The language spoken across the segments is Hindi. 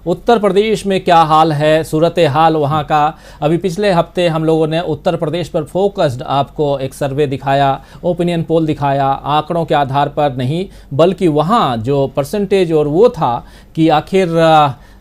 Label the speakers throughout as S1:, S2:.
S1: उत्तर प्रदेश में क्या हाल है, सूरत हाल वहाँ का। अभी पिछले हफ्ते हम लोगों ने उत्तर प्रदेश पर फोकस्ड आपको एक सर्वे दिखाया, ओपिनियन पोल दिखाया, आंकड़ों के आधार पर नहीं बल्कि वहाँ जो परसेंटेज और वो था कि आखिर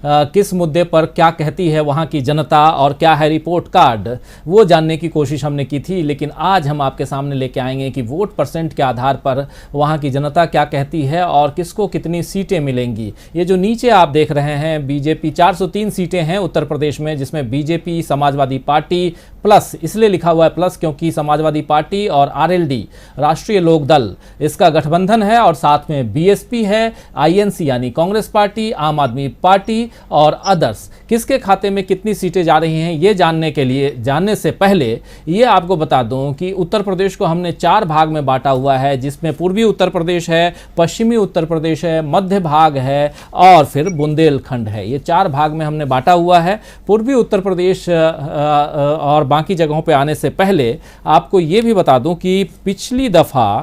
S1: किस मुद्दे पर क्या कहती है वहाँ की जनता और क्या है रिपोर्ट कार्ड, वो जानने की कोशिश हमने की थी। लेकिन आज हम आपके सामने लेके आएंगे कि वोट परसेंट के आधार पर वहाँ की जनता क्या कहती है और किसको कितनी सीटें मिलेंगी। ये जो नीचे आप देख रहे हैं, बीजेपी 403 सीटें हैं उत्तर प्रदेश में, जिसमें बीजेपी, समाजवादी पार्टी प्लस, इसलिए लिखा हुआ है प्लस क्योंकि समाजवादी पार्टी और आरएलडी राष्ट्रीय लोक दल इसका गठबंधन है, और साथ में बीएसपी है, आईएनसी यानी कांग्रेस पार्टी, आम आदमी पार्टी और अदर्स। किसके खाते में कितनी सीटें जा रही हैं ये जानने से पहले ये आपको बता दूं कि उत्तर प्रदेश को हमने 4 भाग में बांटा हुआ है, जिसमें पूर्वी उत्तर प्रदेश है, पश्चिमी उत्तर प्रदेश है, मध्य भाग है और फिर बुंदेलखंड है। ये 4 भाग में हमने बांटा हुआ है। पूर्वी उत्तर प्रदेश और बाकी जगहों पे आने से पहले आपको ये भी बता दूं कि पिछली दफ़ा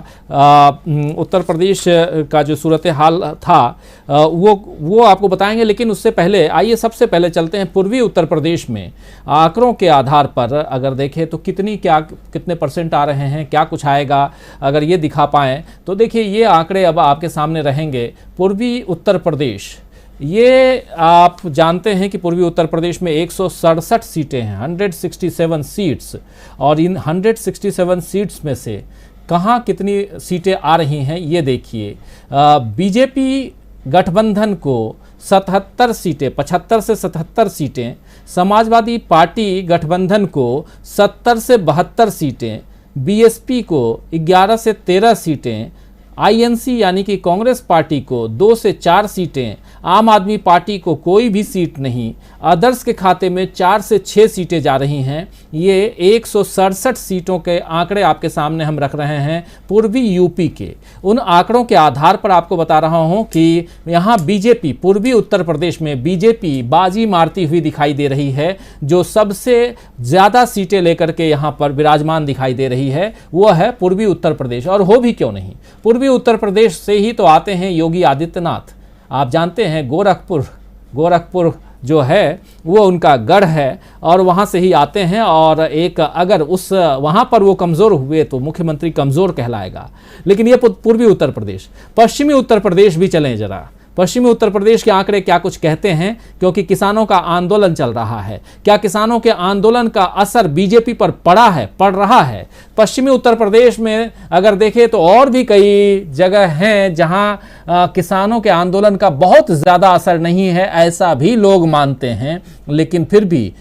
S1: उत्तर प्रदेश का जो सूरत हाल था वो आपको बताएंगे, लेकिन उससे पहले आइए सबसे पहले चलते हैं पूर्वी उत्तर प्रदेश में आंकड़ों के आधार पर अगर देखें तो कितने परसेंट आ रहे हैं, क्या कुछ आएगा, अगर ये दिखा पाएँ तो देखिए ये आंकड़े अब आपके सामने रहेंगे। पूर्वी उत्तर प्रदेश, ये आप जानते हैं कि पूर्वी उत्तर प्रदेश में 167 सीटें हैं, 167 सीट्स, और इन 167 सीट्स में से कहाँ कितनी सीटें आ रही हैं ये देखिए। बीजेपी गठबंधन को 77 सीटें, 75 से 77 सीटें, समाजवादी पार्टी गठबंधन को 70 से 72 सीटें, बीएसपी को 11 से 13 सीटें, आईएनसी यानी कि कांग्रेस पार्टी को 2 से 4 सीटें, आम आदमी पार्टी को कोई भी सीट नहीं, अदर्स के खाते में 4 से 6 सीटें जा रही हैं। ये 167 सीटों के आंकड़े आपके सामने हम रख रहे हैं पूर्वी यूपी के। उन आंकड़ों के आधार पर आपको बता रहा हूं कि यहाँ बीजेपी, पूर्वी उत्तर प्रदेश में बीजेपी बाजी मारती हुई दिखाई दे रही है। जो सबसे ज़्यादा सीटें लेकर के यहाँ पर विराजमान दिखाई दे रही है वो है पूर्वी उत्तर प्रदेश, और हो भी क्यों नहीं। पूर्वी उत्तर प्रदेश से ही तो आते हैं योगी आदित्यनाथ। आप जानते हैं गोरखपुर जो है वो उनका गढ़ है, और वहाँ से ही आते हैं, और एक अगर उस वहाँ पर वो कमज़ोर हुए तो मुख्यमंत्री कमज़ोर कहलाएगा। लेकिन ये पूर्वी उत्तर प्रदेश। पश्चिमी उत्तर प्रदेश भी चलें जरा। पश्चिमी उत्तर प्रदेश के आंकड़े क्या कुछ कहते हैं, क्योंकि किसानों का आंदोलन चल रहा है। क्या किसानों के आंदोलन का असर बीजेपी पर पड़ रहा है? पश्चिमी उत्तर प्रदेश में अगर देखें तो और भी कई जगह हैं जहां किसानों के आंदोलन का बहुत ज़्यादा असर नहीं है, ऐसा भी लोग मानते हैं। लेकिन फिर भी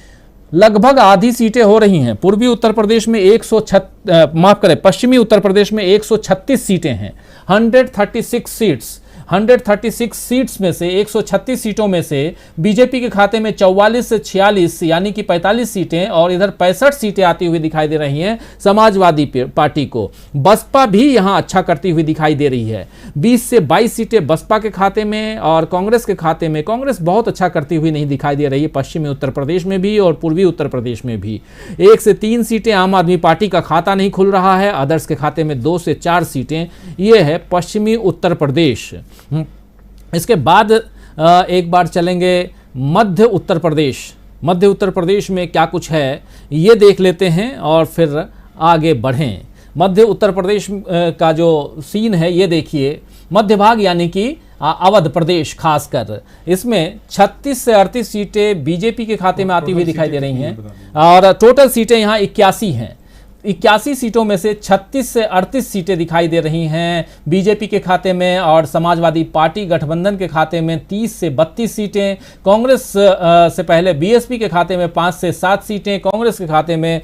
S1: लगभग आधी सीटें हो रही हैं। पूर्वी उत्तर प्रदेश में पश्चिमी उत्तर प्रदेश में 136 सीटें हैं, 136 सीट्स में से 136 सीटों में से बीजेपी के खाते में 44 से 46 यानी कि 45 सीटें, और इधर 65 सीटें आती हुई दिखाई दे रही हैं समाजवादी पार्टी को। बसपा भी यहां अच्छा करती हुई दिखाई दे रही है, 20 से 22 सीटें बसपा के खाते में, और कांग्रेस के खाते में कांग्रेस बहुत अच्छा करती हुई नहीं दिखाई दे रही है पश्चिमी उत्तर प्रदेश में भी और पूर्वी उत्तर प्रदेश में भी। 1 से 3 सीटें आम आदमी पार्टी का खाता नहीं खुल रहा है, अदर्स के खाते में 2 से 4 सीटें। ये है पश्चिमी उत्तर प्रदेश। इसके बाद एक बार चलेंगे मध्य उत्तर प्रदेश। मध्य उत्तर प्रदेश में क्या कुछ है ये देख लेते हैं और फिर आगे बढ़ें। मध्य उत्तर प्रदेश का जो सीन है ये देखिए। मध्य भाग यानी कि अवध प्रदेश खासकर, इसमें 36 से 38 सीटें बीजेपी के खाते में आती हुई दिखाई दे रही हैं, और टोटल सीटें यहाँ 81 हैं। 81 सीटों में से 36 से 38 सीटें दिखाई दे रही हैं बीजेपी के खाते में, और समाजवादी पार्टी गठबंधन के खाते में 30 से 32 सीटें, कांग्रेस से पहले बीएसपी के खाते में 5 से 7 सीटें, कांग्रेस के खाते में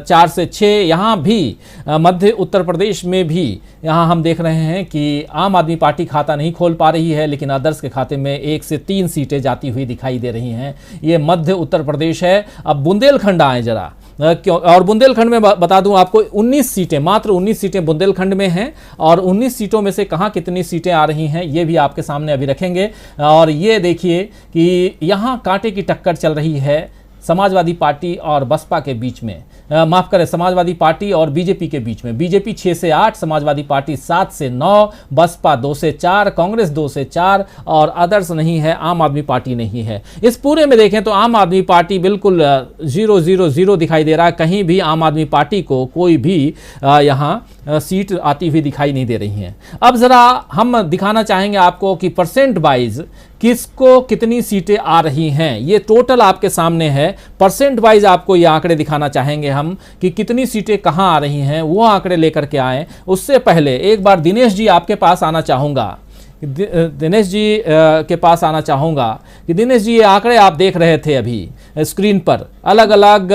S1: 4 से 6। यहाँ भी मध्य उत्तर प्रदेश में भी यहाँ हम देख रहे हैं कि आम आदमी पार्टी खाता नहीं खोल पा रही है, लेकिन अदर्स के खाते में 1 से 3 सीटें जाती हुई दिखाई दे रही हैं। ये मध्य उत्तर प्रदेश है। अब बुंदेलखंड आए जरा, क्यों, और बुंदेलखंड में बता दूं आपको 19 सीटें, मात्र 19 सीटें बुंदेलखंड में हैं, और 19 सीटों में से कहां कितनी सीटें आ रही हैं ये भी आपके सामने अभी रखेंगे। और ये देखिए कि यहां कांटे की टक्कर चल रही है समाजवादी पार्टी और बसपा के बीच में। माफ करें, समाजवादी पार्टी और बीजेपी के बीच में। बीजेपी 6 से 8, समाजवादी पार्टी 7 से 9, बसपा 2 से 4, कांग्रेस 2 से 4 और अदर्स नहीं है, आम आदमी पार्टी नहीं है। इस पूरे में देखें तो आम आदमी पार्टी बिल्कुल 0-0-0 दिखाई दे रहा है। कहीं भी आम आदमी पार्टी को कोई भी यहाँ सीट आती हुई दिखाई नहीं दे रही हैं। अब जरा हम दिखाना चाहेंगे आपको कि परसेंट वाइज किसको कितनी सीटें आ रही हैं। ये टोटल आपके सामने है, परसेंट वाइज आपको ये आंकड़े दिखाना चाहेंगे हम कि कितनी सीटें कहां आ रही हैं, वो आंकड़े लेकर के आए। उससे पहले एक बार दिनेश जी आपके पास आना चाहूंगा, दिनेश जी के पास आना चाहूंगा कि दिनेश जी, ये आंकड़े आप देख रहे थे अभी स्क्रीन पर, अलग अलग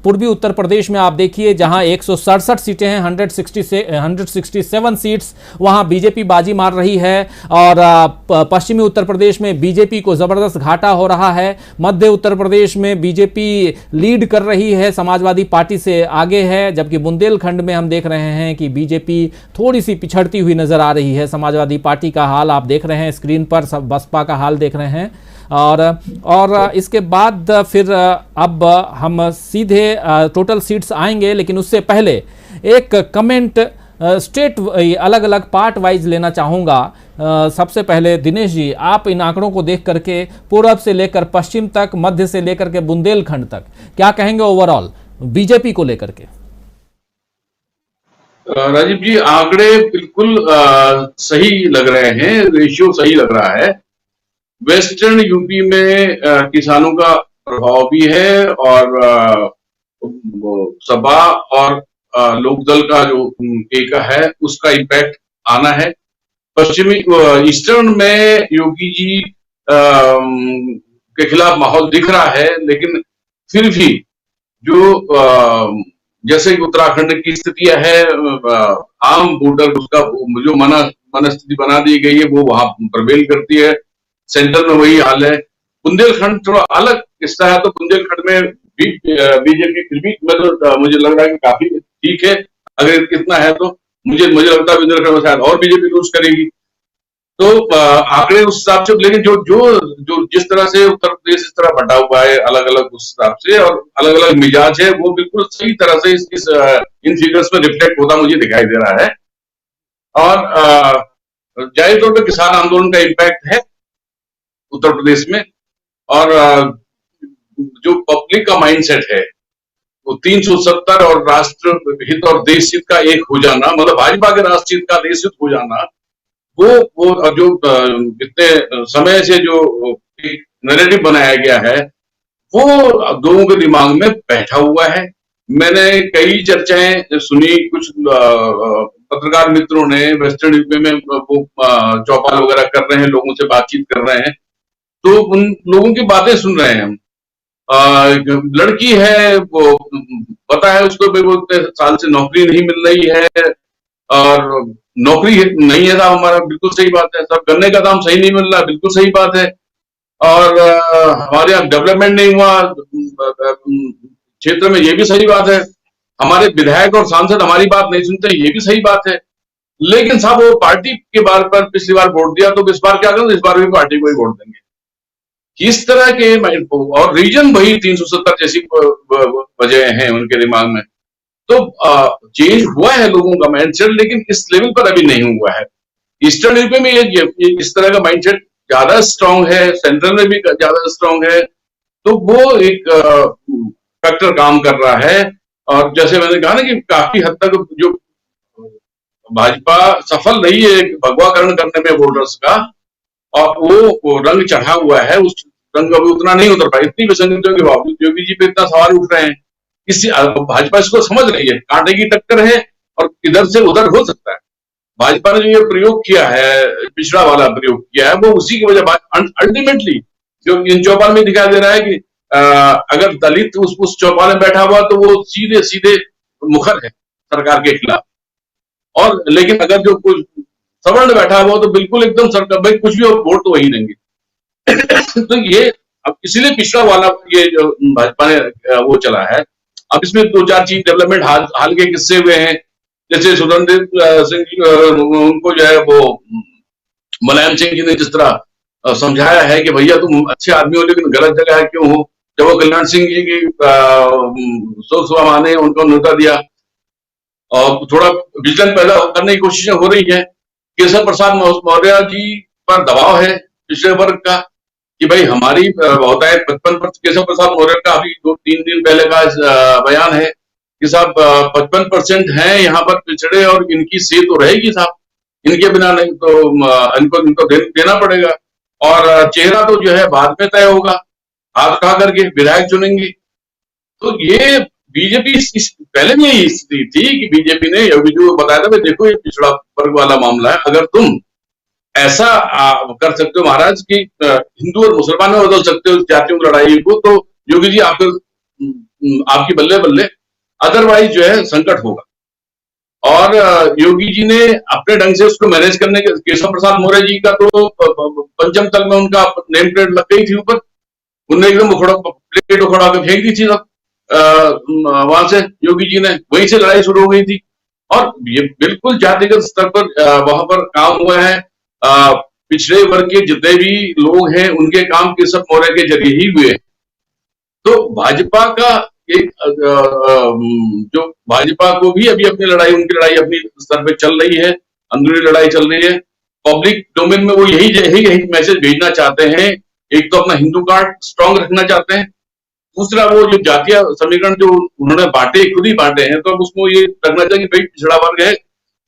S1: पूर्वी उत्तर प्रदेश में आप देखिए जहां 167 सीटें हैं, 167 सीट्स वहां बीजेपी बाजी मार रही है। और पश्चिमी उत्तर प्रदेश में बीजेपी को जबरदस्त घाटा हो रहा है। मध्य उत्तर प्रदेश में बीजेपी लीड कर रही है, समाजवादी पार्टी से आगे है, जबकि बुंदेलखंड में हम देख रहे हैं कि बीजेपी थोड़ी सी पिछड़ती हुई नजर आ रही है। समाजवादी पार्टी का हाल आप देख रहे हैं स्क्रीन पर, सब बसपा का हाल देख रहे हैं। और इसके बाद फिर अब हम सीधे टोटल सीट्स आएंगे, लेकिन उससे पहले एक कमेंट स्टेट अलग अलग पार्ट वाइज लेना चाहूँगा। सबसे पहले दिनेश जी, आप इन आंकड़ों को देख करके पूर्व से लेकर पश्चिम तक, मध्य से लेकर के बुंदेलखंड तक क्या कहेंगे ओवरऑल बीजेपी को लेकर के?
S2: राजीव जी, आंकड़े बिल्कुल सही लग रहे हैं, रेशियो सही लग रहा है। वेस्टर्न यूपी में किसानों का प्रभाव भी है और सपा और लोकदल का जो एका है उसका इम्पैक्ट आना है। पश्चिमी ईस्टर्न में योगी जी के खिलाफ माहौल दिख रहा है, लेकिन फिर भी जो जैसे कि उत्तराखंड की स्थितियां है, आम वोटर उसका जो मनस्थिति बना दी गई है वो वहां प्रवेल करती है। सेंटर में वही हाल है। बुंदेलखंड थोड़ा अलग किस्सा है, तो बुंदेलखंड में भी बीजेपी फिर भी मुझे लग रहा है कि काफी ठीक है। अगर कितना है तो मुझे लगता है बुंदेलखंड में शायद और बीजेपी लूज करेगी। तो आंकड़े उस हिसाब से, लेकिन जो जो जो जिस तरह से उत्तर प्रदेश इस तरह बटा हुआ है अलग अलग उस हिसाब से और अलग अलग मिजाज है, वो बिल्कुल सही तरह से इन फिगर्स में रिफ्लेक्ट होता मुझे दिखाई दे रहा है। और जाहिर तौर पर किसान आंदोलन का इम्पैक्ट है उत्तर प्रदेश में। और जो पब्लिक का माइंडसेट है वो 370 और राष्ट्र हित और देश हित का एक हो जाना, मतलब भाजपा के राष्ट्र हित का देश हित हो जाना, वो जो इतने समय से जो नैरेटिव बनाया गया है वो लोगों के दिमाग में बैठा हुआ है। मैंने कई चर्चाएं सुनी, कुछ पत्रकार मित्रों ने वेस्टर्न यूपी में वो चौपाल वगैरह कर रहे हैं, लोगों से बातचीत कर रहे हैं, तो उन लोगों की बातें सुन रहे हैं हम। लड़की है, वो पता है उसको भी, वो इतने साल से नौकरी नहीं मिल रही है और नौकरी नहीं है साहब हमारा, बिल्कुल सही बात है। सब गन्ने का दाम सही नहीं मिल रहा, बिल्कुल सही बात है। और हमारे यहाँ डेवलपमेंट नहीं हुआ क्षेत्र में, ये भी सही बात है। हमारे विधायक और सांसद हमारी बात नहीं सुनते, ये भी सही बात है। लेकिन साहब वो पार्टी के बार पर पिछली बार वोट दिया, तो इस बार क्या करें, इस बार भी पार्टी को ही वोट देंगे। किस तरह के, और रीजन वही 370 जैसी वजह हैं उनके दिमाग में। तो चेंज हुआ है लोगों का माइंडसेट, लेकिन इस लेवल पर अभी नहीं हुआ है। ईस्टर्न यूपी में ये इस तरह का माइंडसेट ज्यादा स्ट्रांग है, सेंट्रल में भी ज्यादा स्ट्रांग है, तो वो एक फैक्टर काम कर रहा है। और जैसे मैंने कहा ना कि काफी हद तक जो भाजपा सफल रही है भगवाकरण करने में वोटर्स का, और वो रंग चढ़ा हुआ है, उस रंग अभी उतना नहीं उतर पाया। इतनी विसंगतियों के बावजूद योगी जी पे इतना सवाल उठ रहे हैं, किसी भाजपा इसको समझ रही है, कांटे की टक्कर है और इधर से उधर हो सकता है। भाजपा ने जो ये प्रयोग किया है, पिछड़ा वाला प्रयोग किया है, वो उसी की वजह अल्टीमेटली जो इन चौपाल में दिखाई दे रहा है कि अगर दलित उस चौपाल में बैठा हुआ तो वो सीधे सीधे मुखर है सरकार के खिलाफ, और लेकिन अगर जो कुछ सवर्ण बैठा हुआ तो बिल्कुल एकदम सरकार, भाई कुछ भी वोट तो वही देंगे। तो ये अब इसीलिए पिछड़ा वाला ये जो भाजपा ने वो चला है। अब इसमें 2-4 चीज डेवलपमेंट हाल के किस्से हुए हैं, जैसे सुरेंद्र सिंह उनको जो है वो मुलायम सिंह जी ने जिस तरह समझाया है कि भैया तुम अच्छे आदमी हो लेकिन गलत जगह है क्यों हो, जब वो कल्याण सिंह जी की शोक सभा माने, उनको न्योता दिया और थोड़ा विजन पैदा करने की कोशिशें हो रही है। केशव प्रसाद मौर्य जी पर दबाव है पिछड़े वर्ग का कि भाई हमारी होता है 55%। केशव प्रसाद मौर्य का अभी 2-3 दिन पहले का बयान है कि साहब 55% है यहाँ पर पिछड़े और इनकी सेहत तो रहेगी साहब, इनके बिना नहीं तो इनको देना पड़ेगा। और चेहरा तो जो है बाद में तय होगा, हाथ उठा करके विधायक चुनेंगे। तो ये बीजेपी पहले भी यही स्थिति थी कि बीजेपी ने योगी जी को बताया था भाई देखो ये पिछड़ा वर्ग वाला मामला है, अगर तुम ऐसा कर सकते हो महाराज कि हिंदू और मुसलमान में बदल सकते हो जातियों की लड़ाई को, तो योगी जी आपकी बल्ले बल्ले, अदरवाइज जो है संकट होगा। और योगी जी ने अपने ढंग से उसको मैनेज करने के, केशव प्रसाद मौर्य जी का तो पंचम तल में उनका नेम प्लेट लग गई थी ऊपर, उनने एकदम प्लेट उखड़ा के फेंक दी थी सब वहां से, योगी जी ने वहीं से लड़ाई शुरू हो गई थी। और ये बिल्कुल जातिगत स्तर पर वहां पर काम हुआ है। पिछड़े वर्ग के जितने भी लोग हैं उनके काम केशव मौर्य के जरिए ही हुए। तो भाजपा का एक जो भाजपा को भी अभी अपनी लड़ाई, उनकी लड़ाई अपनी स्तर पे चल रही है, अंदरूनी लड़ाई चल रही है। पब्लिक डोमेन में वो यही मैसेज भेजना चाहते हैं। एक तो अपना हिंदू कार्ड स्ट्रांग रखना चाहते हैं, दूसरा वो जो जातीय समीकरण जो उन्होंने बांटे, खुद ही बांटे हैं, तो अब उसको ये रखना चाहिए कि भाई पिछड़ा वर्ग है,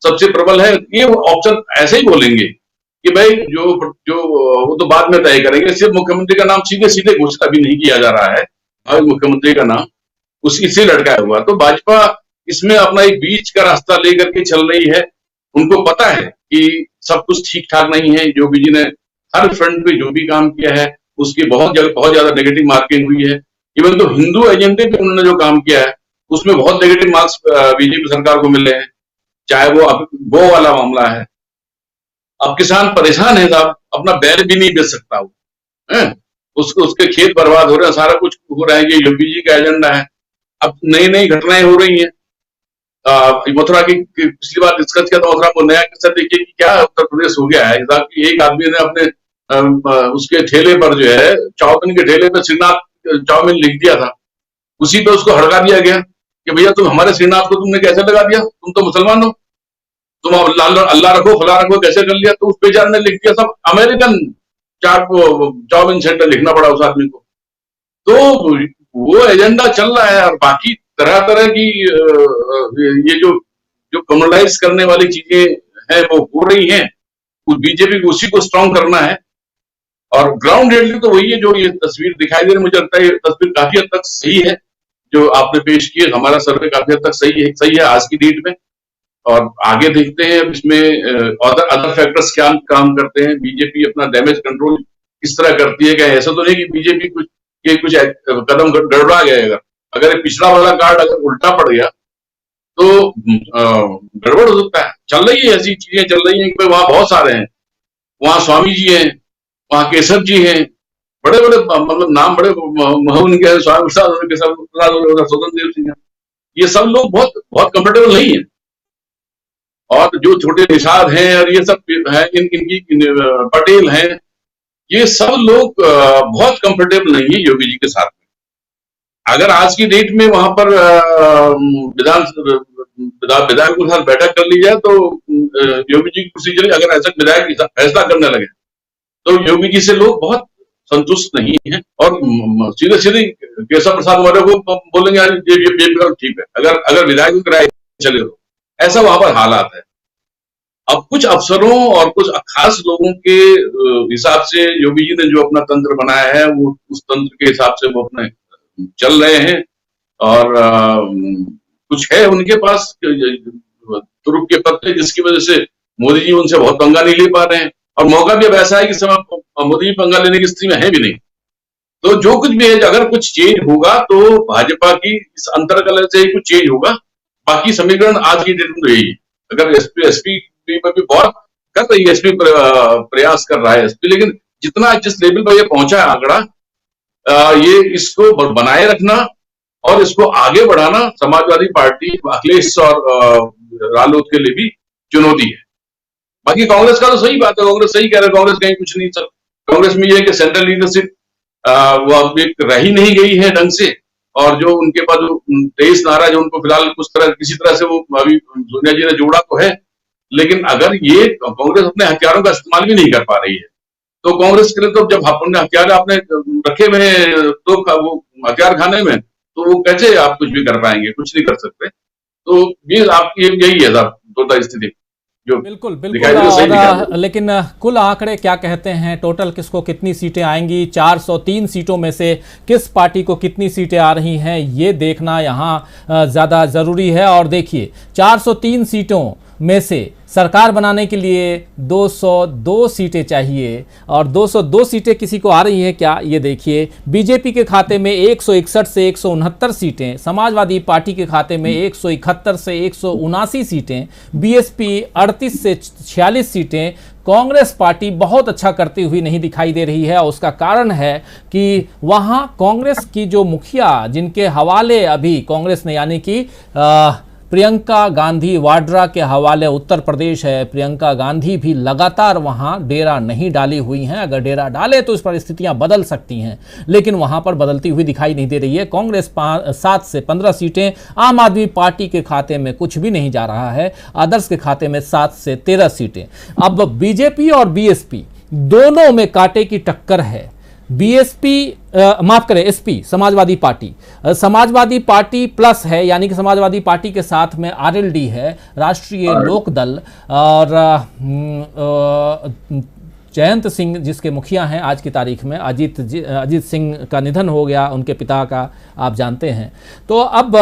S2: सबसे प्रबल है। ये ऑप्शन ऐसे ही बोलेंगे कि भाई जो वो तो बाद में तय करेंगे। सिर्फ मुख्यमंत्री का नाम सीधे सीधे घोषणा भी नहीं किया जा रहा है, मुख्यमंत्री का नाम इससे लटकाया हुआ। तो भाजपा इसमें अपना एक बीच का रास्ता लेकर के चल रही है। उनको पता है कि सब कुछ ठीक ठाक नहीं है। योगी जी ने हर फ्रंट पे जो भी काम किया है उसकी बहुत ज्यादा नेगेटिव मार्किंग हुई है। इवन तो हिंदू एजेंडे पे उन्होंने जो काम किया है उसमें बहुत नेगेटिव मार्क्स बीजेपी सरकार को मिले हैं, चाहे वो गो वाला मामला है। अब किसान परेशान है साहब, अपना बैल भी नहीं बेच सकता वो है, उसके खेत बर्बाद हो रहे हैं, सारा कुछ हो रहा है। ये योगी जी का एजेंडा है। अब नई नई घटनाएं हो रही हैं। मथुरा की पिछली बार डिस्कस किया था, मथुरा को नया किस्सा देखिए कि क्या उत्तर प्रदेश हो गया है। एक आदमी ने अपने उसके ठेले पर जो है, चाउमीन के ठेले पर श्रीनाथ चाउमीन लिख दिया था, उसी पे उसको हड़का दिया गया कि भैया तुम हमारे श्रीनाथ को तुमने कैसे लगा दिया, तुम तो मुसलमान हो, तुम अल्लाह रखो फला रखो कैसे कर लिया। तो उस बेचारे ने लिख दिया सब अमेरिकन चाट चाउमीन सेंटर लिखना पड़ा उस आदमी को। तो वो एजेंडा चल रहा है। और बाकी तरह तरह की ये जो कम्युनलाइज करने वाली चीजें हैं वो हो रही हैं, उस बीजेपी को उसी को स्ट्रांग करना है। और ग्राउंड रियलिटी तो वही है जो ये तस्वीर दिखाई दे रही है। मुझे लगता है ये तस्वीर काफी हद तक सही है जो आपने पेश की है। हमारा सर्वे काफी हद तक सही है आज की डेट में। और आगे देखते हैं अब इसमें अदर फैक्टर्स क्या काम करते हैं। बीजेपी अपना डैमेज कंट्रोल किस तरह करती है। क्या ऐसा तो नहीं कि बीजेपी कुछ कदम गड़बड़ा गया। अगर पिछड़ा वाला कार्ड अगर उल्टा पड़ गया तो गड़बड़ हो सकता है। चल रही है ऐसी चीजें चल रही हैं कि वहां बहुत सारे हैं, वहां स्वामी जी हैं, वहां केशव जी हैं, बड़े बड़े मतलब नाम बड़े उनके हैं, स्वामी प्रसाद स्वतंत्र देव सिंह, ये सब लोग बहुत बहुत कंफर्टेबल नहीं है। और जो छोटे निषाद हैं और ये सब है, इनकी पटेल हैं, ये सब लोग बहुत कंफर्टेबल नहीं है योगी जी के साथ में। अगर आज की डेट में वहां पर विधायकों के साथ बैठक कर ली जाए तो योगी जी की प्रोसीजर, अगर ऐसा विधायक फैसला करने लगे तो योगी जी से लोग बहुत संतुष्ट नहीं है। और सीधे सीधे केशव प्रसाद मौर्य को बोलेंगे यार ये ठीक है, अगर विधायक की राय चले तो ऐसा वहां पर हालात है। अब कुछ अफसरों और कुछ खास लोगों के हिसाब से योगी जी ने जो अपना तंत्र बनाया है वो उस तंत्र के हिसाब से वो अपने चल रहे हैं। और कुछ है उनके पास तुरुप के पत्ते, जिसकी वजह से मोदी जी उनसे बहुत पंगा नहीं ले पा रहे हैं। और मौका भी अब ऐसा है कि समय मोदी जी पंगा लेने की स्थिति में है भी नहीं। तो जो कुछ भी है, अगर कुछ चेंज होगा तो भाजपा की इस अंतरकलह से ही कुछ चेंज होगा। बाकी समीकरण आज की डेट में तो यही है। अगर एसपी पर भी बहुत कर रही है, एसपी प्रयास कर रहा है एसपी, लेकिन जिस लेवल पर ये पहुंचा है आंकड़ा, ये इसको बनाए रखना और इसको आगे बढ़ाना समाजवादी पार्टी, अखिलेश और रालोद के लिए भी चुनौती है। बाकी कांग्रेस का तो सही बात है, कांग्रेस सही कह रहे हैं, कांग्रेस कहीं कुछ नहीं चल। कांग्रेस में ये है कि सेंट्रल लीडरशिप वो अब एक रही नहीं गई है ढंग से। और जो उनके पास जो 23 नारा जो उनको फिलहाल कुछ तरह किसी तरह से वो अभी सोनिया जी ने जोड़ा तो है, लेकिन अगर ये कांग्रेस अपने हथियारों का इस्तेमाल भी नहीं कर पा रही है, तो कांग्रेस के लिए तो जब अपने हथियार आपने रखे हुए हैं तो वो हथियार खाने में, तो वो कैसे आप कुछ भी कर पाएंगे? कुछ नहीं कर सकते। तो ये आपकी यही है साहब टोटल स्थिति जो
S1: बिल्कुल
S2: दिखाई
S1: बिल्कुल।
S2: दे सही दिखाई
S1: और
S2: दे।
S1: लेकिन कुल आंकड़े क्या कहते हैं, टोटल किसको कितनी सीटें आएंगी, 403 सीटों में से किस पार्टी को कितनी सीटें आ रही हैं, ये देखना यहाँ ज़्यादा ज़रूरी है। और देखिए 403 सीटों में से सरकार बनाने के लिए 202 सीटें चाहिए, और 202 सीटें किसी को आ रही है क्या, ये देखिए। बीजेपी के खाते में 161 से 169 सीटें, समाजवादी पार्टी के खाते में 171 से 179 सीटें, बीएसपी 38 से 46 सीटें। कांग्रेस पार्टी बहुत अच्छा करती हुई नहीं दिखाई दे रही है। उसका कारण है कि वहां कांग्रेस की जो मुखिया, जिनके हवाले अभी कांग्रेस ने, यानी कि प्रियंका गांधी वाड्रा के हवाले उत्तर प्रदेश है, प्रियंका गांधी भी लगातार वहां डेरा नहीं डाली हुई हैं। अगर डेरा डाले तो इस परिस्थितियां बदल सकती हैं, लेकिन वहां पर बदलती हुई दिखाई नहीं दे रही है। कांग्रेस 7 से 15 सीटें, आम आदमी पार्टी के खाते में कुछ भी नहीं जा रहा है, आदर्श के खाते में 7 से 13 सीटें। अब बीजेपी और बीएसपी दोनों में कांटे की टक्कर है। बीएसपी माफ करें, एसपी समाजवादी पार्टी प्लस है, यानी कि समाजवादी पार्टी के साथ में आरएलडी है, राष्ट्रीय लोकदल, और जयंत सिंह जिसके मुखिया हैं आज की तारीख में, अजीत सिंह का निधन हो गया, उनके पिता का, आप जानते हैं। तो अब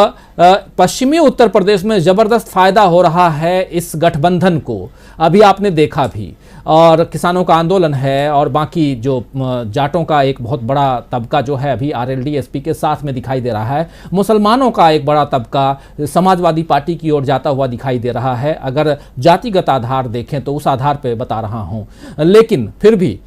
S1: पश्चिमी उत्तर प्रदेश में ज़बरदस्त फायदा हो रहा है इस गठबंधन को, अभी आपने देखा भी। और किसानों का आंदोलन है, और बाकी जो जाटों का एक बहुत बड़ा तबका जो है अभी आरएलडी एसपी के साथ में दिखाई दे रहा है। मुसलमानों का एक बड़ा तबका समाजवादी पार्टी की ओर जाता हुआ दिखाई दे रहा है। अगर जातिगत आधार देखें तो उस आधार पर बता रहा हूँ, लेकिन फिर भी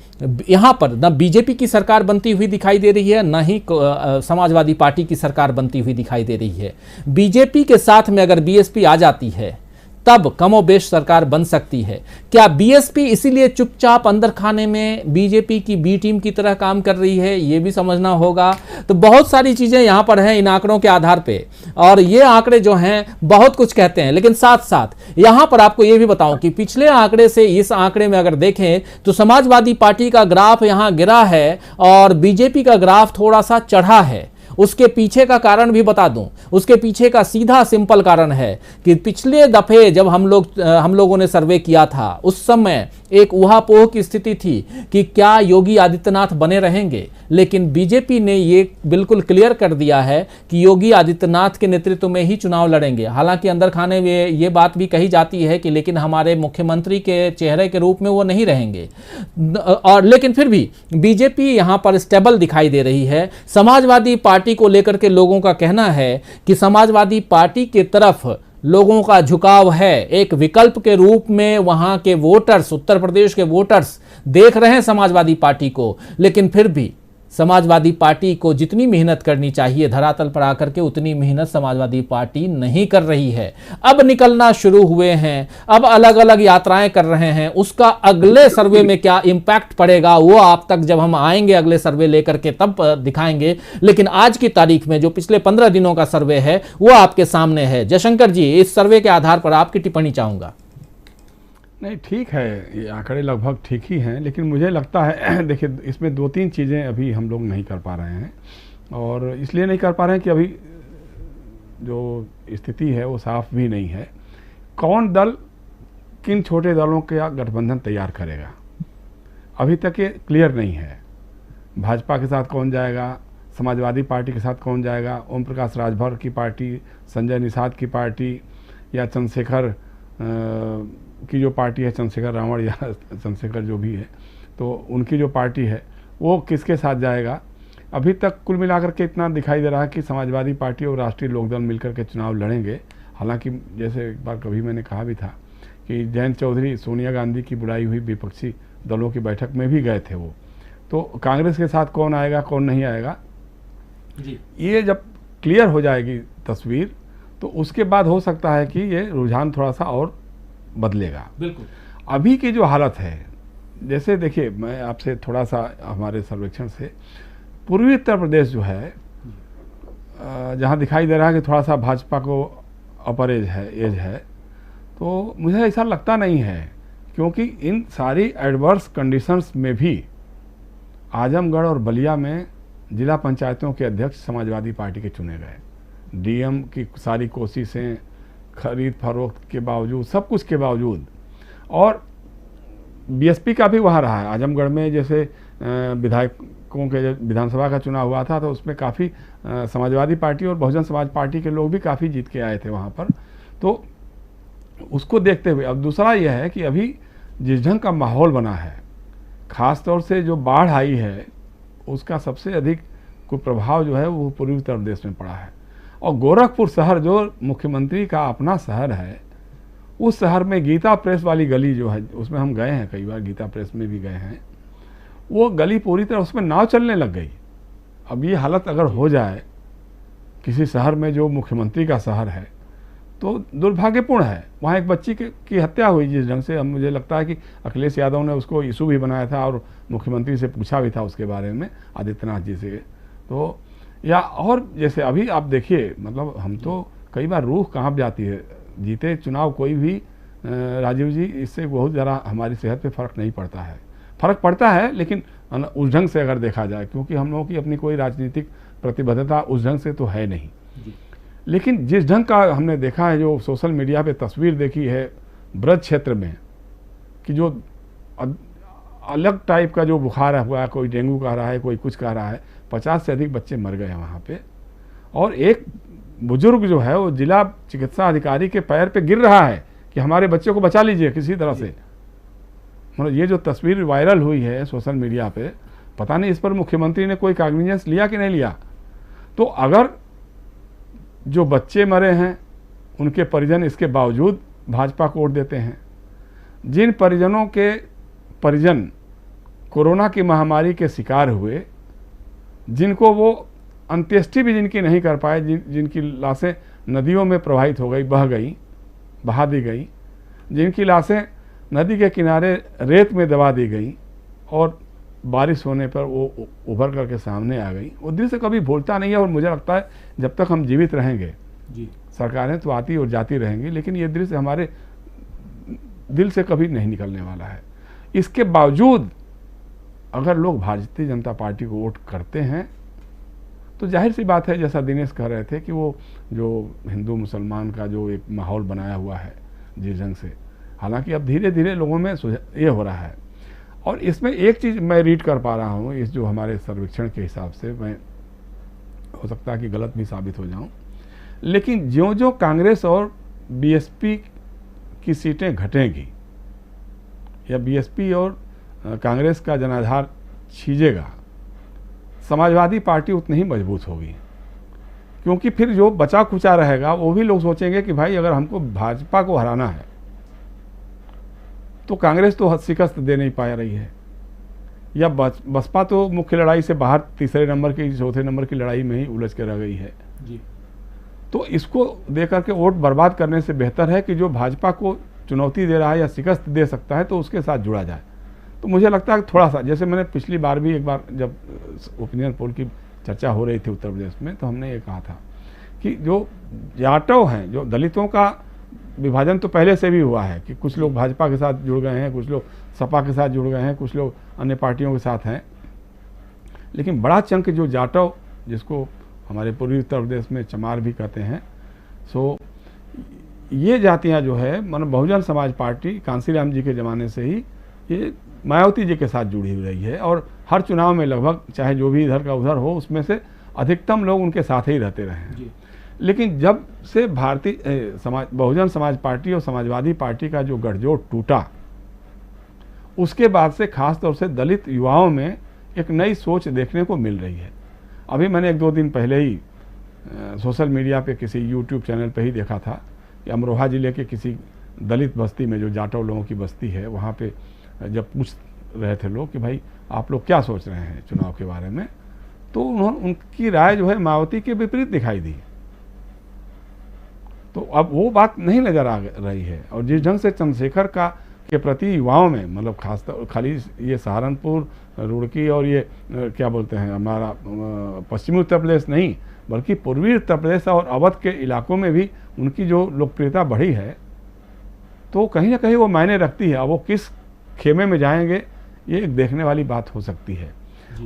S1: यहाँ पर न बीजेपी की सरकार बनती हुई दिखाई दे रही है, न ही समाजवादी पार्टी की सरकार बनती हुई दिखाई दे रही है। बीजेपी के साथ में अगर बीएसपी आ जाती है तब कमोबेश सरकार बन सकती है। क्या बीएसपी इसीलिए चुपचाप अंदर खाने में बीजेपी की बी टीम की तरह काम कर रही है, ये भी समझना होगा। तो बहुत सारी चीजें यहां पर हैं इन आंकड़ों के आधार पे, और ये आंकड़े जो हैं बहुत कुछ कहते हैं। लेकिन साथ साथ यहां पर आपको ये भी बताऊं कि पिछले आंकड़े से इस आंकड़े में अगर देखें तो समाजवादी पार्टी का ग्राफ यहां गिरा है और बीजेपी का ग्राफ थोड़ा सा चढ़ा है। उसके पीछे का कारण भी बता दूं, उसके पीछे का सीधा सिंपल कारण है कि पिछले दफे जब हम लोगों ने सर्वे किया था, उस समय एक ऊहापोह की स्थिति थी कि क्या योगी आदित्यनाथ बने रहेंगे, लेकिन बीजेपी ने ये बिल्कुल क्लियर कर दिया है कि योगी आदित्यनाथ के नेतृत्व में ही चुनाव लड़ेंगे। हालांकि अंदर खाने में ये बात भी कही जाती है कि लेकिन हमारे मुख्यमंत्री के चेहरे के रूप में वो नहीं रहेंगे, और लेकिन फिर भी बीजेपी यहां पर स्टेबल दिखाई दे रही है। समाजवादी पार्टी को लेकर के लोगों का कहना है कि समाजवादी पार्टी की तरफ लोगों का झुकाव है, एक विकल्प के रूप में वहां के वोटर्स, उत्तर प्रदेश के वोटर्स देख रहे हैं समाजवादी पार्टी को। लेकिन फिर भी समाजवादी पार्टी को जितनी मेहनत करनी चाहिए धरातल पर आकर के, उतनी मेहनत समाजवादी पार्टी नहीं कर रही है। अब निकलना शुरू हुए हैं, अब अलग अलग यात्राएं कर रहे हैं। उसका अगले सर्वे में क्या इंपैक्ट पड़ेगा वो आप तक जब हम आएंगे अगले सर्वे लेकर के तब दिखाएंगे। लेकिन आज की तारीख में जो पिछले 15 दिनों का सर्वे है वो आपके सामने है। जयशंकर जी, इस सर्वे के आधार पर आपकी टिप्पणी चाहूंगा।
S3: नहीं, ठीक है, ये आंकड़े लगभग ठीक ही हैं, लेकिन मुझे लगता है देखिए इसमें 2-3 चीज़ें अभी हम लोग नहीं कर पा रहे हैं, और इसलिए नहीं कर पा रहे हैं कि अभी जो स्थिति है वो साफ भी नहीं है। कौन दल किन छोटे दलों का गठबंधन तैयार करेगा, अभी तक ये क्लियर नहीं है। भाजपा के साथ कौन जाएगा, समाजवादी पार्टी के साथ कौन जाएगा, ओम प्रकाश राजभर की पार्टी, संजय निषाद की पार्टी, या चंद्रशेखर की जो पार्टी है, चंद्रशेखर रावण या चंद्रशेखर जो भी है, तो उनकी जो पार्टी है वो किसके साथ जाएगा। अभी तक कुल मिलाकर के इतना दिखाई दे रहा है कि समाजवादी पार्टी और राष्ट्रीय लोकदल मिलकर के चुनाव लड़ेंगे। हालांकि जैसे एक बार कभी मैंने कहा भी था कि जयंत चौधरी सोनिया गांधी की बुलाई हुई विपक्षी दलों की बैठक में भी गए थे वो। तो कांग्रेस के साथ कौन आएगा कौन नहीं आएगा जी, ये जब क्लियर हो जाएगी तस्वीर तो उसके बाद हो सकता है कि ये रुझान थोड़ा सा और बदलेगा।
S1: बिल्कुल।
S3: अभी की जो हालत है, जैसे देखिए मैं आपसे थोड़ा सा हमारे सर्वेक्षण से पूर्वी उत्तर प्रदेश जो है जहाँ दिखाई दे रहा है कि थोड़ा सा भाजपा को अपर एज है, तो मुझे ऐसा लगता नहीं है, क्योंकि इन सारी एडवर्स कंडीशंस में भी आजमगढ़ और बलिया में जिला पंचायतों के अध्यक्ष समाजवादी पार्टी के चुने गए। डीएम की सारी कोशिशें, खरीद फरोख्त के बावजूद, सब कुछ के बावजूद, और बीएसपी का भी वहाँ रहा है। आजमगढ़ में जैसे विधायकों के विधानसभा का चुनाव हुआ था तो उसमें काफ़ी समाजवादी पार्टी और बहुजन समाज पार्टी के लोग भी काफ़ी जीत के आए थे वहाँ पर। तो उसको देखते हुए अब दूसरा यह है कि अभी जिस ढंग का माहौल बना है, ख़ास तौर से जो बाढ़ आई है उसका सबसे अधिक कुप्रभाव जो है वो पूर्वी उत्तर प्रदेश में पड़ा है। और गोरखपुर शहर जो मुख्यमंत्री का अपना शहर है, उस शहर में गीता प्रेस वाली गली जो है, उसमें हम गए हैं कई बार, गीता प्रेस में भी गए हैं, वो गली पूरी तरह उसमें नाव चलने लग गई। अब ये हालत अगर हो जाए किसी शहर में जो मुख्यमंत्री का शहर है तो दुर्भाग्यपूर्ण है। वहाँ एक बच्ची की हत्या हुई जिस ढंग से, अब मुझे लगता है कि अखिलेश यादव ने उसको इशू भी बनाया था और मुख्यमंत्री से पूछा भी था उसके बारे में, आदित्यनाथ जी से। तो या और जैसे अभी आप देखिए, मतलब हम तो कई बार रूह कांप जाती है, जीते चुनाव कोई भी राजीव जी, इससे बहुत ज़रा हमारी सेहत पे फ़र्क नहीं पड़ता है। फ़र्क पड़ता है लेकिन उस ढंग से अगर देखा जाए, क्योंकि हम लोगों की अपनी कोई राजनीतिक प्रतिबद्धता उस ढंग से तो है नहीं। लेकिन जिस ढंग का हमने देखा है, जो सोशल मीडिया पे तस्वीर देखी है ब्रज क्षेत्र में, कि जो अलग टाइप का जो बुखार हुआ है, कोई डेंगू कह रहा है, कोई कुछ कह रहा है, 50 से अधिक बच्चे मर गए हैं वहाँ पे। और एक बुजुर्ग जो है वो जिला चिकित्सा अधिकारी के पैर पे गिर रहा है कि हमारे बच्चे को बचा लीजिए किसी तरह से। मतलब ये जो तस्वीर वायरल हुई है सोशल मीडिया पे, पता नहीं इस पर मुख्यमंत्री ने कोई कॉग्निजेंस लिया कि नहीं लिया। तो अगर जो बच्चे मरे हैं उनके परिजन इसके बावजूद भाजपा को वोट देते हैं, जिन परिजनों के परिजन कोरोना की महामारी के शिकार हुए, जिनको वो अंत्येष्टि भी जिनकी नहीं कर पाए, जिनकी लाशें नदियों में प्रवाहित हो गई, बहा दी गई, जिनकी लाशें नदी के किनारे रेत में दबा दी गई और बारिश होने पर वो उभर करके सामने आ गई, वो दिल से कभी भूलता नहीं है। और मुझे लगता है जब तक हम जीवित रहेंगे जी, सरकारें तो आती और जाती रहेंगी, लेकिन ये दृश्य हमारे दिल से कभी नहीं निकलने वाला है। इसके बावजूद अगर लोग भारतीय जनता पार्टी को वोट करते हैं तो जाहिर सी बात है, जैसा दिनेश कह रहे थे कि वो जो हिंदू मुसलमान का जो एक माहौल बनाया हुआ है जिस ढंग से, हालांकि अब धीरे धीरे लोगों में ये हो रहा है। और इसमें एक चीज़ मैं रीड कर पा रहा हूँ, इस जो हमारे सर्वेक्षण के हिसाब से, मैं हो सकता है कि गलत भी साबित हो जाऊँ, लेकिन ज्यों ज्यों कांग्रेस और बीएसपी की सीटें घटेंगी या बीएसपी और कांग्रेस का जनाधार छीजेगा, समाजवादी पार्टी उतनी ही मजबूत होगी। क्योंकि फिर जो बचा खुचा रहेगा वो भी लोग सोचेंगे कि भाई अगर हमको भाजपा को हराना है तो कांग्रेस तो शिकस्त दे नहीं पा रही है, या बसपा तो मुख्य लड़ाई से बाहर तीसरे नंबर की, चौथे नंबर की लड़ाई में ही उलझ के रह गई है जी। तो इसको देकर के वोट बर्बाद करने से बेहतर है कि जो भाजपा को चुनौती दे रहा है या शिकस्त दे सकता है तो उसके साथ जुड़ा जाए। तो मुझे लगता है कि थोड़ा सा, जैसे मैंने पिछली बार भी एक बार जब ओपिनियन पोल की चर्चा हो रही थी उत्तर प्रदेश में, तो हमने ये कहा था कि जो जाटव हैं, जो दलितों का विभाजन तो पहले से भी हुआ है कि कुछ लोग भाजपा के साथ जुड़ गए हैं, कुछ लोग सपा के साथ जुड़ गए हैं, कुछ लोग अन्य पार्टियों के साथ हैं, लेकिन बड़ा चंक जो जाटव, जिसको हमारे पूर्वी उत्तर प्रदेश में चमार भी कहते हैं, सो ये जातियां जो है, मतलब बहुजन समाज पार्टी कांसीराम जी के ज़माने से ही ये मायावती जी के साथ जुड़ी हुई रही है और हर चुनाव में लगभग, चाहे जो भी इधर का उधर हो, उसमें से अधिकतम लोग उनके साथ ही रहते रहे हैं। लेकिन जब से भारतीय बहुजन समाज पार्टी और समाजवादी पार्टी का जो गठजोड़ टूटा, उसके बाद से खास तौर से दलित युवाओं में एक नई सोच देखने को मिल रही है। अभी मैंने 1-2 दिन पहले ही सोशल मीडिया पे किसी यूट्यूब चैनल पे ही देखा था कि अमरोहा जिले के किसी दलित बस्ती में, जो जाटव लोगों की बस्ती है, वहाँ पे जब पूछ रहे थे लोग कि भाई आप लोग क्या सोच रहे हैं चुनाव के बारे में, तो उनकी राय जो है मायावती के विपरीत दिखाई दी। तो अब वो बात नहीं नज़र आ रही है। और जिस ढंग से चंद्रशेखर के प्रति युवाओं में, मतलब खासतौर खाली ये सहारनपुर, रुड़की और ये क्या बोलते हैं हमारा पश्चिमी उत्तर प्रदेश नहीं, बल्कि पूर्वी उत्तर प्रदेश और अवध के इलाकों में भी उनकी जो लोकप्रियता बढ़ी है, तो कहीं ना कहीं वो मायने रखती है। अब वो किस खेमे में जाएंगे ये एक देखने वाली बात हो सकती है।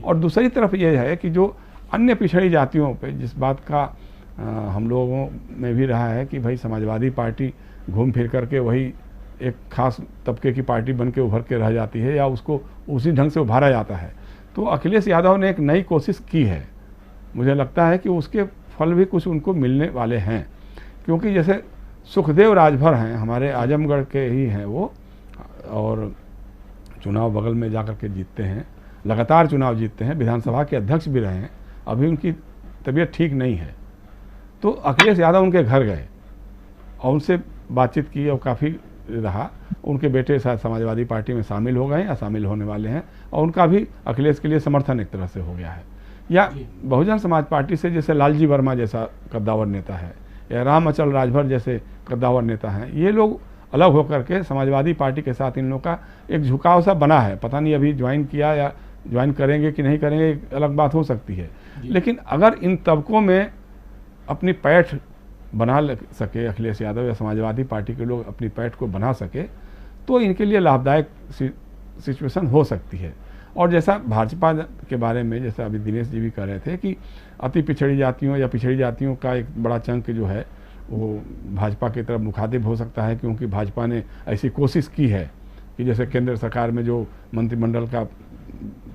S3: और दूसरी तरफ ये है कि जो अन्य पिछड़ी जातियों पे जिस बात का हम लोगों में भी रहा है कि भाई समाजवादी पार्टी घूम फिर करके वही एक खास तबके की पार्टी बन के उभर के रह जाती है या उसको उसी ढंग से उभारा जाता है, तो अखिलेश यादव ने एक नई कोशिश की है। मुझे लगता है कि उसके फल भी कुछ उनको मिलने वाले हैं, क्योंकि जैसे सुखदेव राजभर हैं, हमारे आजमगढ़ के ही हैं वो, और चुनाव बगल में जाकर के जीतते हैं, लगातार चुनाव जीतते हैं, विधानसभा के अध्यक्ष भी रहे हैं। अभी उनकी तबीयत ठीक नहीं है, तो अखिलेश यादव उनके घर गए और उनसे बातचीत की और काफ़ी रहा। उनके बेटे शायद समाजवादी पार्टी में शामिल हो गए हैं या शामिल होने वाले हैं, और उनका भी अखिलेश के लिए समर्थन एक तरह से हो गया है। या बहुजन समाज पार्टी से जैसे लालजी वर्मा जैसा कद्दावर नेता है या राम अचल राजभर जैसे कद्दावर नेता हैं, ये लोग अलग होकर के समाजवादी पार्टी के साथ इन लोगों का एक झुकाव सा बना है। पता नहीं अभी ज्वाइन किया या ज्वाइन करेंगे कि नहीं करेंगे, एक अलग बात हो सकती है। लेकिन अगर इन तबकों में अपनी पैठ बना सके अखिलेश यादव या समाजवादी पार्टी के लोग अपनी पैठ को बना सके, तो इनके लिए लाभदायक सिचुएशन हो सकती है। और जैसा भाजपा के बारे में जैसा अभी दिनेश जी भी कह रहे थे कि अति पिछड़ी जातियों या पिछड़ी जातियों का एक बड़ा चंक जो है वो भाजपा की तरफ मुखातिब हो सकता है, क्योंकि भाजपा ने ऐसी कोशिश की है कि जैसे केंद्र सरकार में जो मंत्रिमंडल का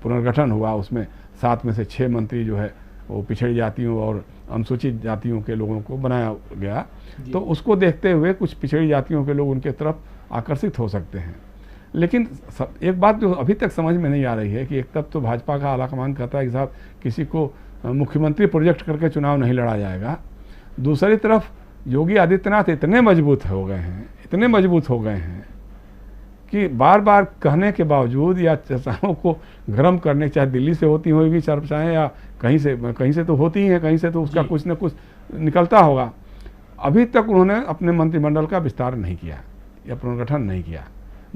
S3: पुनर्गठन हुआ उसमें 7 में से 6 मंत्री जो है वो पिछड़ी जातियों और अनुसूचित जातियों के लोगों को बनाया गया। तो उसको देखते हुए कुछ पिछड़ी जातियों के लोग उनके तरफ आकर्षित हो सकते हैं। लेकिन एक बात जो अभी तक समझ में नहीं आ रही है कि एक तरफ तो भाजपा का आलाकमान कहता है कि साहब किसी को मुख्यमंत्री प्रोजेक्ट करके चुनाव नहीं लड़ा जाएगा, दूसरी तरफ योगी आदित्यनाथ इतने मजबूत हो गए हैं कि बार बार कहने के बावजूद या चर्चाओं को गर्म करने, चाहे दिल्ली से होती होगी चर्चाएं या कहीं से तो होती ही हैं, कहीं से तो उसका कुछ न कुछ निकलता होगा। अभी तक उन्होंने अपने मंत्रिमंडल का विस्तार नहीं किया या पुनर्गठन नहीं किया,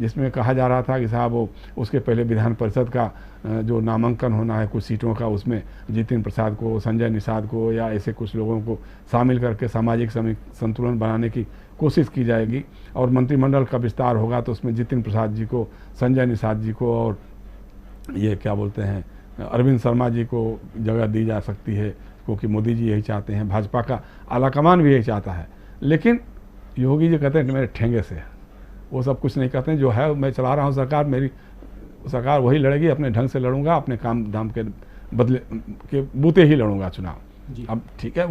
S3: जिसमें कहा जा रहा था कि साहब वो उसके पहले विधान परिषद का जो नामांकन होना है कुछ सीटों का, उसमें जितिन प्रसाद को, संजय निषाद को या ऐसे कुछ लोगों को शामिल करके सामाजिक संतुलन बनाने की कोशिश की जाएगी, और मंत्रिमंडल का विस्तार होगा तो उसमें जितिन प्रसाद जी को, संजय निषाद जी को और ये क्या बोलते हैं अरविंद शर्मा जी को जगह दी जा सकती है, क्योंकि मोदी जी यही चाहते हैं, भाजपा का आलाकमान भी यही चाहता है। लेकिन योगी जी कहते हैं मेरे ठेंगे से, वो सब कुछ नहीं कहते हैं, जो है मैं चला रहा हूँ सरकार, मेरी सरकार वही लड़ेगी, अपने ढंग से लड़ूंगा, अपने काम धाम के बदले के बूते ही लड़ूंगा चुनाव। अब ठीक है,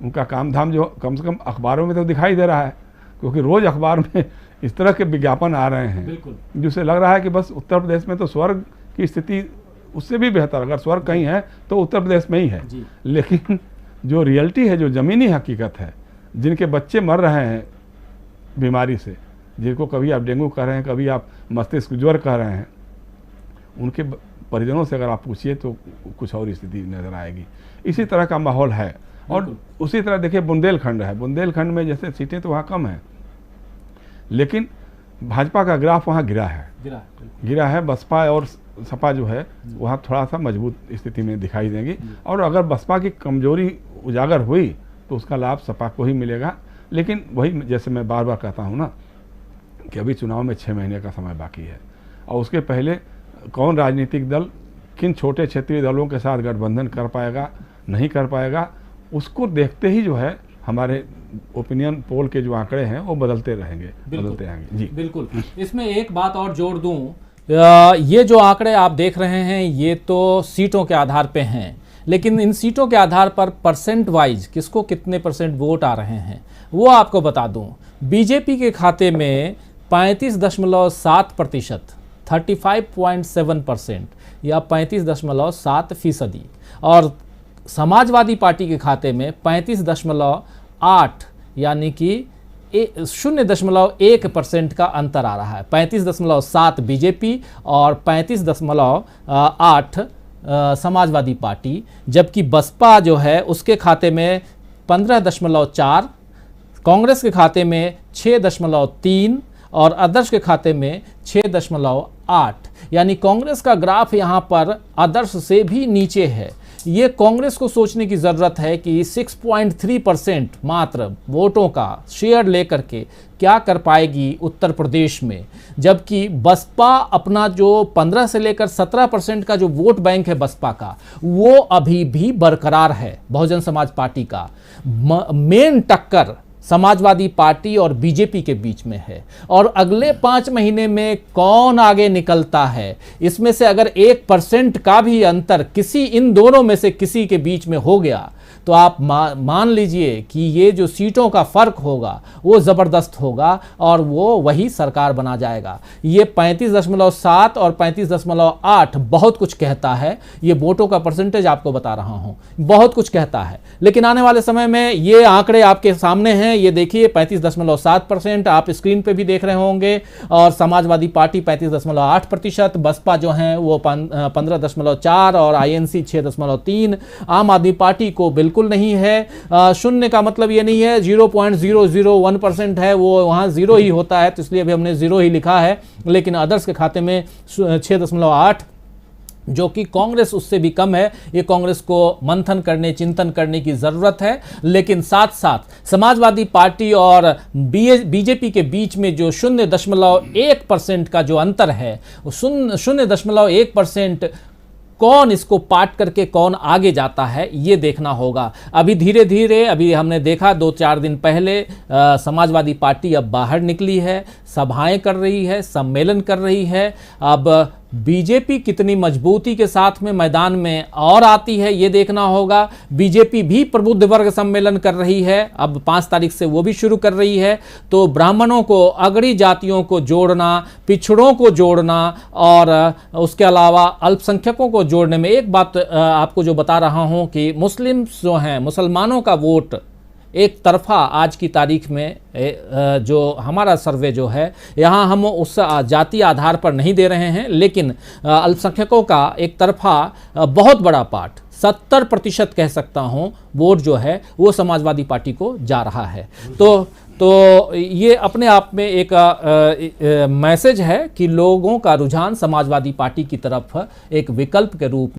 S3: उनका काम धाम जो कम से कम अखबारों में तो दिखाई दे रहा है, क्योंकि रोज़ अखबार में इस तरह के विज्ञापन आ रहे हैं जिससे लग रहा है कि बस उत्तर प्रदेश में तो स्वर्ग की स्थिति उससे भी बेहतर, अगर स्वर्ग कहीं है तो उत्तर प्रदेश में ही है। लेकिन जो रियलिटी है, जो ज़मीनी हकीकत है, जिनके बच्चे मर रहे हैं बीमारी से, जिनको कभी आप डेंगू कह रहे हैं, कभी आप मस्तिष्क ज्वर कह रहे हैं, उनके परिजनों से अगर आप पूछिए तो कुछ और स्थिति नज़र आएगी। इसी तरह का माहौल है। और उसी तरह देखिए बुंदेलखंड है, बुंदेलखंड में जैसे सीटें तो वहाँ कम हैं, लेकिन भाजपा का ग्राफ वहाँ गिरा है। बसपा और सपा जो है वहाँ थोड़ा सा मजबूत स्थिति में दिखाई देंगी, और अगर बसपा की कमजोरी उजागर हुई तो उसका लाभ सपा को ही मिलेगा। लेकिन वही जैसे मैं बार बार कहता हूँ ना कि अभी चुनाव में 6 महीने का समय बाकी है, और उसके पहले कौन राजनीतिक दल किन छोटे क्षेत्रीय दलों के साथ गठबंधन कर पाएगा नहीं कर पाएगा, उसको देखते ही जो है हमारे ओपिनियन पोल के जो आंकड़े हैं वो बदलते रहेंगे। जी
S1: बिल्कुल। इसमें एक बात और जोड़ दूं, ये जो आंकड़े आप देख रहे हैं ये तो सीटों के आधार पे हैं, लेकिन इन सीटों के आधार पर परसेंट वाइज किसको कितने परसेंट वोट आ रहे हैं वो आपको बता दूं। बीजेपी के खाते में 35.7%, 35.7% या 35.7%, और समाजवादी पार्टी के खाते में 35.8 यानी कि 0.1% का अंतर आ रहा है। 35.7 बीजेपी और 35.8 समाजवादी पार्टी, जबकि बसपा जो है उसके खाते में 15.4, कांग्रेस के खाते में 6.3 और आदर्श के खाते में 6.8। यानी कांग्रेस का ग्राफ यहाँ पर आदर्श से भी नीचे है। ये कांग्रेस को सोचने की ज़रूरत है कि 6.3% मात्र वोटों का शेयर लेकर के क्या कर पाएगी उत्तर प्रदेश में, जबकि बसपा अपना जो 15 से लेकर 17% का जो वोट बैंक है बसपा का, वो अभी भी बरकरार है। बहुजन समाज पार्टी का मेन टक्कर समाजवादी पार्टी और बीजेपी के बीच में है। और अगले 5 महीने में कौन आगे निकलता है, इसमें से अगर 1% का भी अंतर किसी इन दोनों में से किसी के बीच में हो गया तो आप मान लीजिए कि ये जो सीटों का फर्क होगा वो ज़बरदस्त होगा और वो वही सरकार बना जाएगा। ये 35.7 और 35.8 बहुत कुछ कहता है। ये वोटों का परसेंटेज आपको बता रहा हूँ, बहुत कुछ कहता है। लेकिन आने वाले समय में ये आंकड़े आपके सामने हैं। ये देखिए 35.7% आप स्क्रीन पे भी देख रहे होंगे, और समाजवादी पार्टी 35.8%, बसपा जो है वो 15.4 और INC 6.3। आम आदमी पार्टी को बिल्कुल नहीं है। शून्य का मतलब ये नहीं है 0.001% है, वो वहाँ 0 ही होता है, तो इसलिए अभी हमने 0 ही लिखा है। लेकिन आदर्श के खाते में 6.8, जो कि कांग्रेस उससे भी कम है। ये कांग्रेस को मंथन करने, चिंतन करने की ज़रूरत है। लेकिन साथ साथ समाजवादी पार्टी और बीजेपी के बीच में जो 0.1% का जो अंतर है, 0.1% कौन इसको पाट करके कौन आगे जाता है, ये देखना होगा। अभी धीरे धीरे, अभी हमने देखा 2-4 दिन पहले समाजवादी पार्टी अब बाहर निकली है, सभाएं कर रही है, सम्मेलन कर रही है। अब बीजेपी कितनी मजबूती के साथ में मैदान में और आती है, ये देखना होगा। बीजेपी भी प्रबुद्ध वर्ग सम्मेलन कर रही है, अब 5 तारीख से वो भी शुरू कर रही है। तो ब्राह्मणों को, अगड़ी जातियों को जोड़ना, पिछड़ों को जोड़ना और उसके अलावा अल्पसंख्यकों को जोड़ने में, एक बात आपको जो बता रहा हूं कि मुस्लिम जो हैं, मुसलमानों का वोट एक तरफा आज की तारीख में जो हमारा सर्वे जो है, यहाँ हम उस जाति आधार पर नहीं दे रहे हैं, लेकिन अल्पसंख्यकों का एक तरफा बहुत बड़ा पार्ट 70% कह सकता हूँ वोट जो है वो समाजवादी पार्टी को जा रहा है। तो ये अपने आप में एक मैसेज है कि लोगों का रुझान समाजवादी पार्टी की तरफ एक विकल्प के रूप